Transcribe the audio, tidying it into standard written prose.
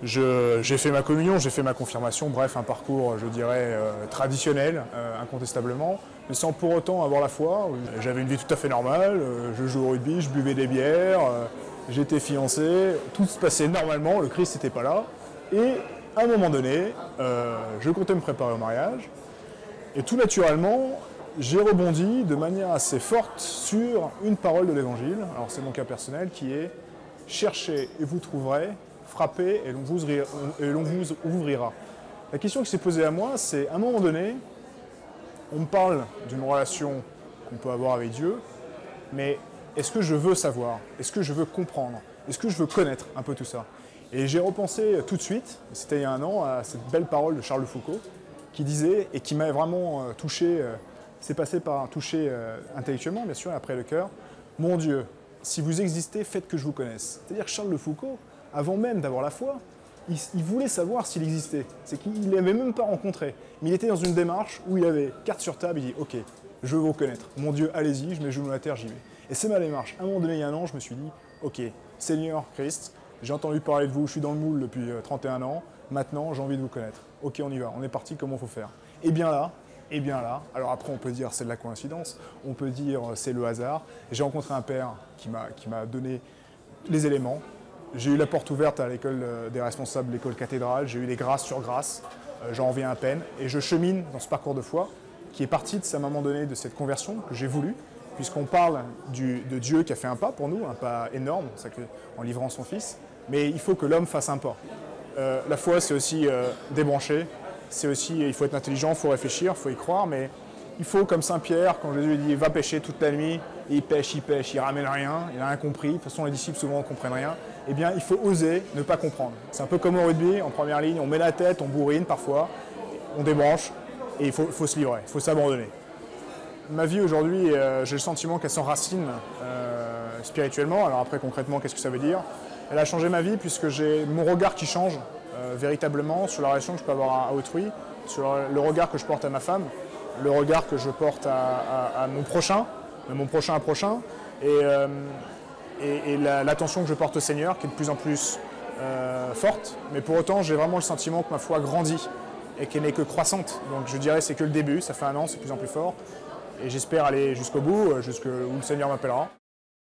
J'ai fait ma communion, j'ai fait ma confirmation, bref, un parcours, je dirais, traditionnel, incontestablement, mais sans pour autant avoir la foi. J'avais une vie tout à fait normale, je jouais au rugby, je buvais des bières, j'étais fiancé, tout se passait normalement, le Christ n'était pas là. Et à un moment donné, je comptais me préparer au mariage, et tout naturellement, j'ai rebondi de manière assez forte sur une parole de l'Évangile, alors c'est mon cas personnel, qui est « Cherchez et vous trouverez ». Frappez et l'on vous ouvrira. La question qui s'est posée à moi, c'est à un moment donné, on me parle d'une relation qu'on peut avoir avec Dieu, mais est-ce que je veux savoir? Est-ce que je veux comprendre? Est-ce que je veux connaître un peu tout ça? Et j'ai repensé tout de suite, c'était il y a un an, à cette belle parole de Charles de Foucault, qui disait, et qui m'a vraiment touché, c'est passé par un toucher intellectuellement, bien sûr, et après le cœur, « Mon Dieu, si vous existez, faites que je vous connaisse ». C'est-à-dire que Charles de Foucault, avant même d'avoir la foi, il voulait savoir s'il existait. C'est qu'il ne l'avait même pas rencontré. Mais il était dans une démarche où il avait carte sur table, il dit « Ok, je veux vous connaître. Mon Dieu, allez-y, je mets les genoux à la terre, j'y vais. » Et c'est ma démarche. À un moment donné, il y a un an, je me suis dit « Ok, Seigneur Christ, j'ai entendu parler de vous, je suis dans le moule depuis 31 ans, maintenant j'ai envie de vous connaître. Ok, on y va, on est parti, comment il faut faire ?» Et bien là, alors après on peut dire c'est de la coïncidence, on peut dire c'est le hasard. J'ai rencontré un père qui m'a donné les éléments. J'ai eu la porte ouverte à l'école des responsables de l'école cathédrale, j'ai eu des grâces sur grâces, j'en reviens à peine, et je chemine dans ce parcours de foi qui est parti à un moment donné de cette conversion que j'ai voulu, puisqu'on parle de Dieu qui a fait un pas pour nous, un pas énorme, en livrant son Fils, mais il faut que l'homme fasse un pas. La foi, c'est aussi débrancher, c'est aussi, il faut être intelligent, il faut réfléchir, il faut y croire, mais il faut, comme Saint Pierre, quand Jésus lui dit « va pêcher toute la nuit », il pêche, il ramène rien, il n'a rien compris, de toute façon les disciples souvent ne comprennent rien, eh bien il faut oser ne pas comprendre. C'est un peu comme au rugby, en première ligne, on met la tête, on bourrine parfois, on débranche, et il faut se livrer, il faut s'abandonner. Ma vie aujourd'hui, j'ai le sentiment qu'elle s'enracine spirituellement, alors après concrètement qu'est-ce que ça veut dire? Elle a changé ma vie puisque j'ai mon regard qui change véritablement sur la relation que je peux avoir à autrui, sur le regard que je porte à ma femme, le regard que je porte à mon prochain à prochain, et l'attention que je porte au Seigneur, qui est de plus en plus forte. Mais pour autant, j'ai vraiment le sentiment que ma foi grandit et qu'elle n'est que croissante. Donc je dirais c'est que le début, ça fait un an, c'est de plus en plus fort. Et j'espère aller jusqu'au bout, jusqu'où le Seigneur m'appellera.